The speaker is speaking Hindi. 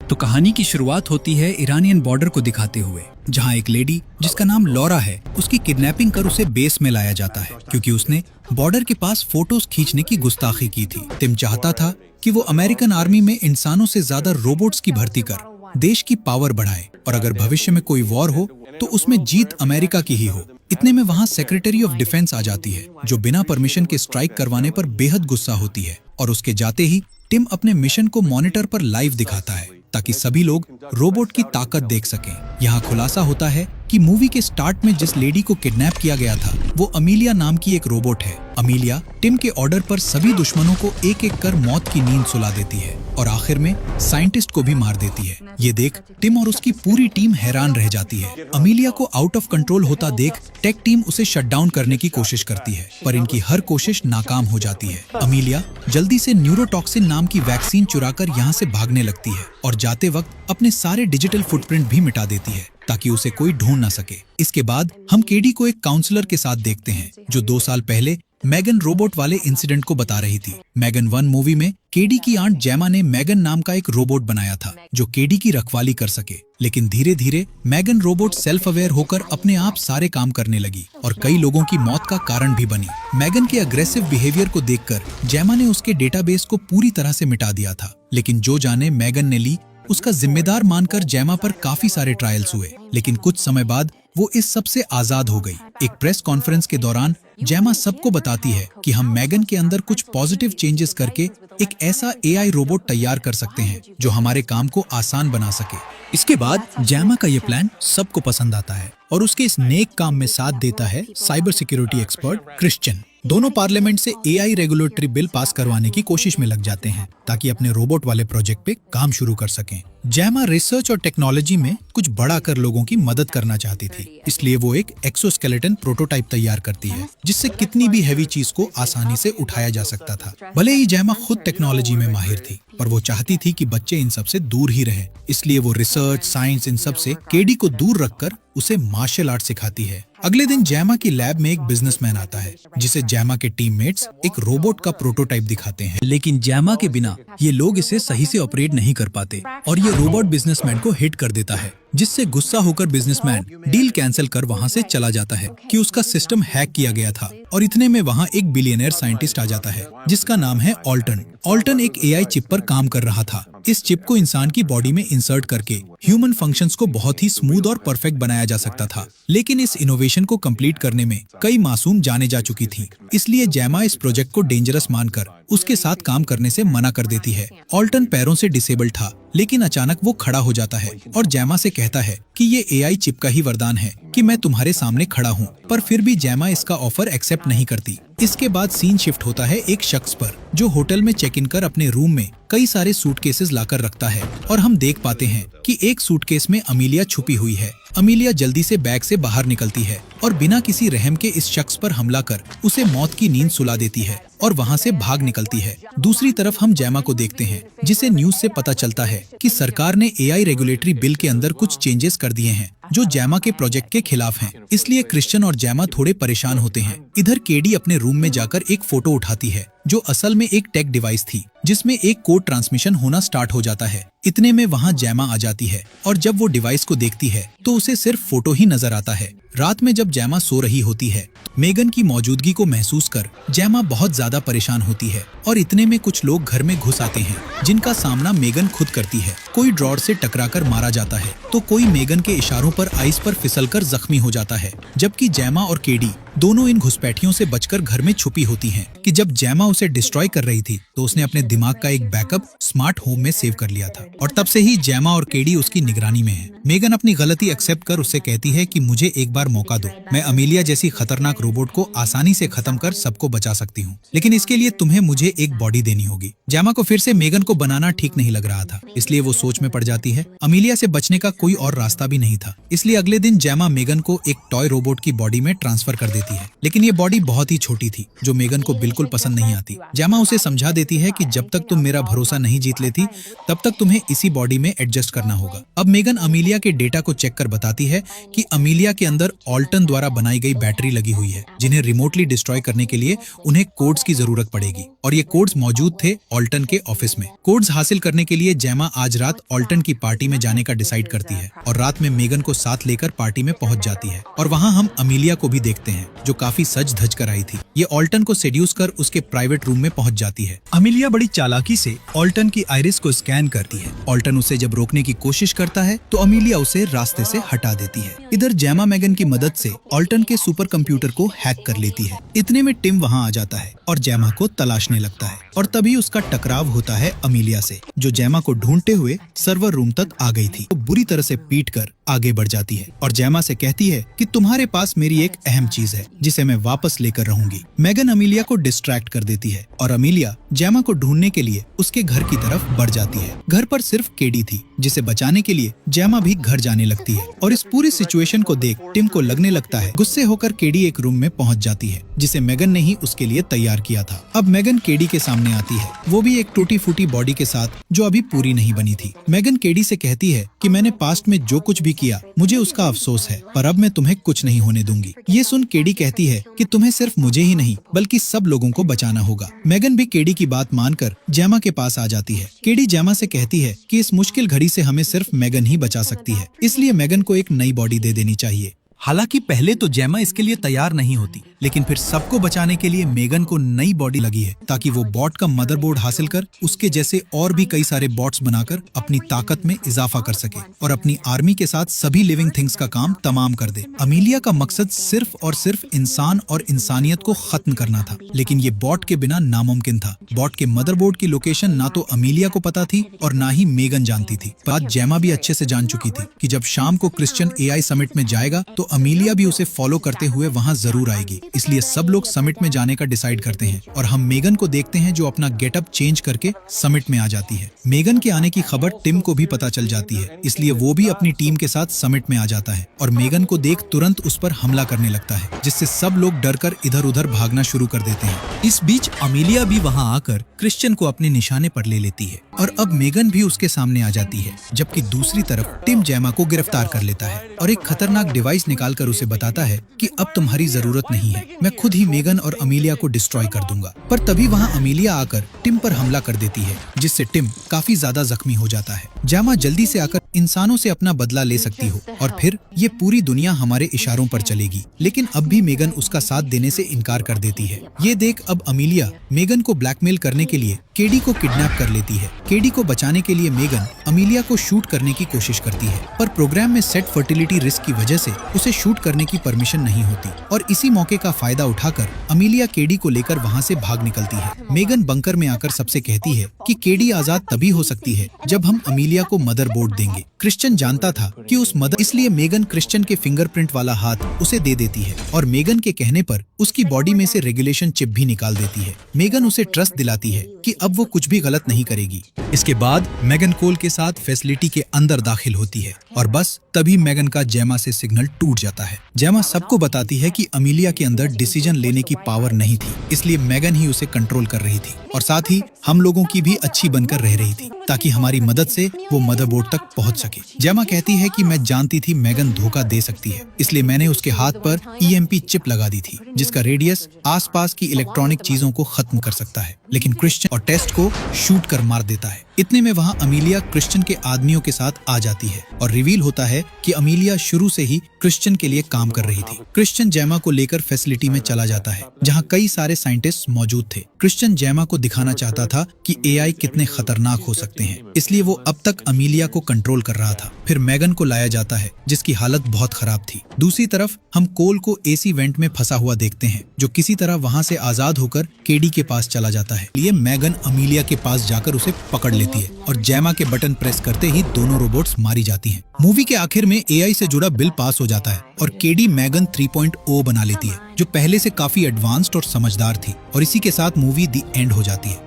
तो कहानी की शुरुआत होती है ईरानियन बॉर्डर को दिखाते हुए, जहां एक लेडी जिसका नाम लॉरा है, उसकी किडनैपिंग कर उसे बेस में लाया जाता है क्योंकि उसने बॉर्डर के पास फोटोज खींचने की गुस्ताखी की थी। टिम चाहता था कि वो अमेरिकन आर्मी में इंसानों से ज्यादा रोबोट्स की भर्ती कर देश की पावर बढ़ाए और अगर भविष्य में कोई वॉर हो तो उसमें जीत अमेरिका की ही हो। इतने में वहाँ सेक्रेटरी ऑफ डिफेंस आ जाती है, जो बिना परमिशन के स्ट्राइक करवाने पर बेहद गुस्सा होती है और उसके जाते ही टिम अपने मिशन को मॉनिटर पर लाइव दिखाता है ताकि सभी लोग रोबोट की ताकत देख सकें। यहाँ खुलासा होता है कि मूवी के स्टार्ट में जिस लेडी को किडनैप किया गया था वो अमीलिया नाम की एक रोबोट है। अमीलिया टिम के ऑर्डर पर सभी दुश्मनों को एक एक कर मौत की नींद सुला देती है और आखिर में साइंटिस्ट को भी मार देती है। ये देख टिम और उसकी पूरी टीम हैरान रह जाती है। अमीलिया को आउट ऑफ कंट्रोल होता देख टेक टीम उसे शट डाउन करने की कोशिश करती है, पर इनकी हर कोशिश नाकाम हो जाती है। अमीलिया जल्दी से न्यूरोटॉक्सिन नाम की वैक्सीन चुराकर यहाँ से भागने लगती है और जाते वक्त अपने सारे डिजिटल फुटप्रिंट भी मिटा देती है ताकि उसे कोई ढूंढ ना सके। इसके बाद हम केडी को एक काउंसलर के साथ देखते हैं जो 2 साल पहले मैगन रोबोट वाले इंसिडेंट को बता रही थी। मैगन 1 मूवी में केडी की आंट जेमा ने मैगन नाम का एक रोबोट बनाया था जो केडी की रखवाली कर सके, लेकिन धीरे धीरे मैगन रोबोट सेल्फ अवेयर होकर अपने आप सारे काम करने लगी और कई लोगों की मौत का कारण भी बनी। मैगन के अग्रेसिव बिहेवियर को देखकर जेमा ने उसके डेटाबेस को पूरी तरह से मिटा दिया था, लेकिन जो जाने मैगन ने ली उसका जिम्मेदार मानकर जेमा पर काफी सारे ट्रायल्स हुए, लेकिन कुछ समय बाद वो इस सब से आजाद हो गई। एक प्रेस कॉन्फ्रेंस के दौरान जेमा सबको बताती है कि हम मैगन के अंदर कुछ पॉजिटिव चेंजेस करके एक ऐसा एआई रोबोट तैयार कर सकते हैं जो हमारे काम को आसान बना सके। इसके बाद जेमा का ये प्लान सबको पसंद आता है और उसके इस नेक काम में साथ देता है साइबर सिक्योरिटी एक्सपर्ट क्रिश्चियन। दोनों पार्लियामेंट से एआई रेगुलेटरी बिल पास करवाने की कोशिश में लग जाते हैं ताकि अपने रोबोट वाले प्रोजेक्ट पे काम शुरू कर सकें। जेमा रिसर्च और टेक्नोलॉजी में कुछ बड़ा कर लोगों की मदद करना चाहती थी, इसलिए वो एक एक्सोस्केलेटन प्रोटोटाइप तैयार करती है जिससे कितनी भी हैवी चीज को आसानी से उठाया जा सकता था। भले ही जेमा खुद टेक्नोलॉजी में माहिर थी, पर वो चाहती थी कि बच्चे इन सब से दूर ही रहे, इसलिए वो रिसर्च साइंस इन सब से केडी को दूर रखकर उसे मार्शल आर्ट सिखाती है। अगले दिन जेमा की लैब में एक बिजनेसमैन आता है जिसे जेमा के टीममेट्स एक रोबोट का प्रोटोटाइप दिखाते हैं, लेकिन जेमा के बिना ये लोग इसे सही से ऑपरेट नहीं कर पाते और ये रोबोट बिजनेसमैन को हिट कर देता है, जिससे गुस्सा होकर बिजनेसमैन डील कैंसिल कर वहाँ से चला जाता है कि उसका सिस्टम हैक किया गया था। और इतने में वहाँ एक बिलियनर साइंटिस्ट आ जाता है जिसका नाम है ऑल्टन। ऑल्टन एक एआई चिप पर काम कर रहा था। इस चिप को इंसान की बॉडी में इंसर्ट करके ह्यूमन फंक्शंस को बहुत ही स्मूथ और परफेक्ट बनाया जा सकता था, लेकिन इस इनोवेशन को कंप्लीट करने में कई मासूम जाने जा चुकी थी, इसलिए जेमा इस प्रोजेक्ट को डेंजरस मानकर उसके साथ काम करने से मना कर देती है। ऑल्टन पैरों से डिसेबल्ड था, लेकिन अचानक वो खड़ा हो जाता है और जेमा से कहता है कि ये एआई चिप का ही वरदान है कि मैं तुम्हारे सामने खड़ा हूँ, पर फिर भी जेमा इसका ऑफर एक्सेप्ट नहीं करती। इसके बाद सीन शिफ्ट होता है एक शख्स पर जो होटल में चेक इन कर अपने रूम में कई सारे सूटकेसेस लाकर रखता है और हम देख पाते हैं कि एक सूटकेस में अमीलिया छुपी हुई है। अमीलिया जल्दी से बैग से बाहर निकलती है और बिना किसी रहम के इस शख्स पर हमला कर उसे मौत की नींद सुला देती है और वहाँ से भाग निकलती है। दूसरी तरफ हम जेमा को देखते हैं जिसे न्यूज से पता चलता है कि सरकार ने एआई रेगुलेटरी बिल के अंदर कुछ चेंजेस कर दिए हैं जो जेमा के प्रोजेक्ट के खिलाफ हैं, इसलिए क्रिश्चियन और जेमा थोड़े परेशान होते हैं। इधर केडी अपने रूम में जाकर एक फोटो उठाती है जो असल में एक टेक डिवाइस थी जिसमें एक कोड ट्रांसमिशन होना स्टार्ट हो जाता है। इतने में वहाँ जेमा आ जाती है और जब वो डिवाइस को देखती है तो उसे सिर्फ फोटो ही नजर आता है। रात में जब जेमा सो रही होती है, मेगन की मौजूदगी को महसूस कर जेमा बहुत ज्यादा परेशान होती है और इतने में कुछ लोग घर में घुस आते हैं जिनका सामना मेगन खुद करती है। कोई ड्रॉर से टकराकर मारा जाता है तो कोई मेगन के इशारों पर आइस पर फिसलकर जख्मी हो जाता है, जबकि जेमा और केडी दोनों इन घुसपैठियों से बचकर घर में छुपी होती हैं कि जब जेमा उसे डिस्ट्रॉय कर रही थी तो उसने अपने दिमाग का एक बैकअप स्मार्ट होम में सेव कर लिया था और तब से ही जेमा और केडी उसकी निगरानी में है। मेगन अपनी गलती एक्सेप्ट कर उससे कहती है कि मुझे एक बार मौका दो, मैं अमीलिया जैसी खतरनाक रोबोट को आसानी से खत्म कर सबको बचा सकती हूँ, लेकिन इसके लिए तुम्हें मुझे एक बॉडी देनी होगी। जेमा को फिर से मेगन को बनाना ठीक नहीं लग रहा था, इसलिए वो सोच में पड़ जाती है। अमीलिया से बचने का कोई और रास्ता भी नहीं था, इसलिए अगले दिन जेमा मेगन को एक टॉय रोबोट की बॉडी में ट्रांसफर कर देती देती है। लेकिन ये बॉडी बहुत ही छोटी थी जो मेगन को बिल्कुल पसंद नहीं आती। जेमा उसे समझा देती है कि जब तक तुम मेरा भरोसा नहीं जीत लेती तब तक तुम्हें इसी बॉडी में एडजस्ट करना होगा। अब मेगन अमीलिया के डेटा को चेक कर बताती है कि अमीलिया के अंदर ऑल्टन द्वारा बनाई गई बैटरी लगी हुई है जिन्हें रिमोटली डिस्ट्रॉय करने के लिए उन्हें कोड्स की जरूरत पड़ेगी और ये कोड्स मौजूद थे ऑल्टन के ऑफिस में। कोड्स हासिल करने के लिए जेमा आज रात ऑल्टन की पार्टी में जाने का डिसाइड करती है और रात में मेगन को साथ लेकर पार्टी में पहुंच जाती है और वहां हम अमीलिया को भी देखते हैं जो काफी सज धज कर आई थी। ये ऑल्टन को सेड्यूस कर उसके प्राइवेट रूम में पहुंच जाती है। अमीलिया बड़ी चालाकी से ऑल्टन की आइरिस को स्कैन करती है। ऑल्टन उसे जब रोकने की कोशिश करता है तो अमीलिया उसे रास्ते से हटा देती है। इधर जेमा मेगन की मदद से ऑल्टन के सुपर कंप्यूटर को हैक कर लेती है। इतने में टिम वहां आ जाता है और जेमा को तलाशने लगता है और तभी उसका टकराव होता है अमीलिया से जो जेमा को ढूंढते हुए सर्वर रूम तक आ गई थी। वो बुरी तरह से पीट कर आगे बढ़ जाती है और जेमा से कहती है कि तुम्हारे पास मेरी एक अहम चीज है जिसे मैं वापस लेकर रहूंगी। मेगन अमीलिया को डिस्ट्रैक्ट कर देती है और अमीलिया जेमा को ढूंढने के लिए उसके घर की तरफ बढ़ जाती है। घर पर सिर्फ केडी थी जिसे बचाने के लिए जेमा भी घर जाने लगती है और इस पूरी सिचुएशन को देख टिम को लगने लगता है। गुस्से होकर केडी एक रूम में पहुंच जाती है जिसे मेगन ने ही उसके लिए तैयार किया था। अब मेगन केडी के सामने आती है, वो भी एक टूटी फूटी बॉडी के साथ जो अभी पूरी नहीं बनी थी। मेगन केडी से कहती है कि मैंने पास्ट में जो कुछ भी किया मुझे उसका अफसोस है पर अब मैं तुम्हें कुछ नहीं होने दूंगी। ये सुन केडी कहती है कि तुम्हें सिर्फ मुझे ही नहीं बल्कि सब लोगों को बचाना होगा। मेगन भी केडी की बात मानकर जेमा के पास आ जाती है। केडी जेमा से कहती है कि इस मुश्किल घड़ी से हमें सिर्फ मेगन ही बचा सकती है, इसलिए मेगन को एक नई बॉडी दे देनी चाहिए। हालांकि पहले तो जेमा इसके लिए तैयार नहीं होती लेकिन फिर सबको बचाने के लिए मेगन को नई बॉडी लगी है ताकि वो बॉट का मदरबोर्ड हासिल कर उसके जैसे और भी कई सारे बॉट्स बनाकर अपनी ताकत में इजाफा कर सके और अपनी आर्मी के साथ सभी लिविंग थिंग्स का काम तमाम कर दे। अमीलिया का मकसद सिर्फ और सिर्फ इंसान और इंसानियत को खत्म करना था लेकिन ये बॉट के बिना नामुमकिन था। बॉट के मदरबोर्ड की लोकेशन ना तो अमीलिया को पता थी और ना ही मेगन जानती थी। बात जेमा भी अच्छे से जान चुकी थी कि जब शाम को क्रिश्चियन एआई समिट में जाएगा तो अमीलिया भी उसे फॉलो करते हुए वहां जरूर आएगी, इसलिए सब लोग समिट में जाने का डिसाइड करते हैं और हम मेगन को देखते हैं जो अपना गेटअप चेंज करके समिट में आ जाती है। मेगन के आने की खबर टिम को भी पता चल जाती है, इसलिए वो भी अपनी टीम के साथ समिट में आ जाता है और मेगन को देख तुरंत उस पर हमला करने लगता है जिससे सब लोग डरकर इधर उधर भागना शुरू कर देते हैं। इस बीच अमीलिया भी वहां आकर क्रिश्चियन को अपने निशाने पर ले लेती है और अब मेगन भी उसके सामने आ जाती है, जबकि दूसरी तरफ टिम जेमा को गिरफ्तार कर लेता है और एक खतरनाक डिवाइस निकालकर उसे बताता है कि अब तुम्हारी जरूरत नहीं है, मैं खुद ही मेगन और अमीलिया को डिस्ट्रॉय कर दूंगा। पर तभी वहां अमीलिया आकर टिम पर हमला कर देती है जिससे टिम काफी ज्यादा जख्मी हो जाता है। जेमा जल्दी से आकर इंसानों से अपना बदला ले सकती हो और फिर ये पूरी दुनिया हमारे इशारों पर चलेगी, लेकिन अब भी मेगन उसका साथ देने से इनकार कर देती है। ये देख अब अमीलिया मेगन को ब्लैकमेल करने के लिए केडी को किडनैप कर लेती है। केडी को बचाने के लिए मेगन अमीलिया को शूट करने की कोशिश करती है पर प्रोग्राम में सेट फर्टिलिटी रिस्क की वजह से उसे शूट करने की परमिशन नहीं होती और इसी मौके का फायदा उठाकर अमीलिया केडी को लेकर वहां से भाग निकलती है। मेगन बंकर में आकर सबसे कहती है कि केडी आजाद तभी हो सकती है जब हम अमीलिया को मदरबोर्ड देंगे। क्रिश्चियन जानता था कि उस मदर, इसलिए मेगन क्रिश्चियन के फिंगरप्रिंट वाला हाथ उसे दे देती है और मेगन के कहने पर उसकी बॉडी में से रेगुलेशन चिप भी निकाल देती है। मेगन उसे ट्रस्ट दिलाती है कि अब वो कुछ भी गलत नहीं करेगी। इसके बाद मेगन कोल के साथ फैसिलिटी के अंदर दाखिल होती है और बस तभी मेगन का जेमा से सिग्नल टूट जाता है। जेमा सबको बताती है कि अमीलिया के अंदर डिसीजन लेने की पावर नहीं थी, इसलिए मेगन ही उसे कंट्रोल कर रही थी और साथ ही हम लोगों की भी अच्छी बनकर रह रही थी ताकि हमारी मदद से वो मदरबोर्ड तक पहुंच सके। जेमा कहती है कि मैं जानती थी मेगन धोखा दे सकती है, इसलिए मैंने उसके हाथ पर EMP चिप लगा दी थी जिसका रेडियस आसपास की इलेक्ट्रॉनिक चीजों को खत्म कर सकता है, लेकिन क्रिश्चियन और टेस्ट को शूट कर मार देता है। इतने में वहां अमीलिया क्रिश्चियन के आदमियों के साथ आ जाती है और रिवील होता है कि अमीलिया शुरू से ही क्रिश्चियन के लिए काम कर रही थी। क्रिश्चियन जेमा को लेकर फैसिलिटी में चला जाता है जहां कई सारे साइंटिस्ट मौजूद थे। क्रिश्चियन जेमा को दिखाना चाहता था कि AI कितने खतरनाक हो सकते हैं, इसलिए वो अब तक अमीलिया को कंट्रोल कर रहा था। फिर मेगन को लाया जाता है जिसकी हालत बहुत खराब थी। दूसरी तरफ हम कोल को AC वेंट में फंसा हुआ देखते हैं जो किसी तरह वहां से आजाद होकर केडी के पास चला जाता है। ये मेगन अमीलिया के पास जाकर उसे पकड़ लेती है और जेमा के बटन प्रेस करते ही दोनों रोबोट्स मारी जाती हैं। मूवी के आखिर में AI से जुड़ा बिल पास हो जाता है और केडी मेगन 3.0 बना लेती है जो पहले से काफी एडवांस्ड और समझदार थी और इसी के साथ मूवी दी एंड हो जाती है।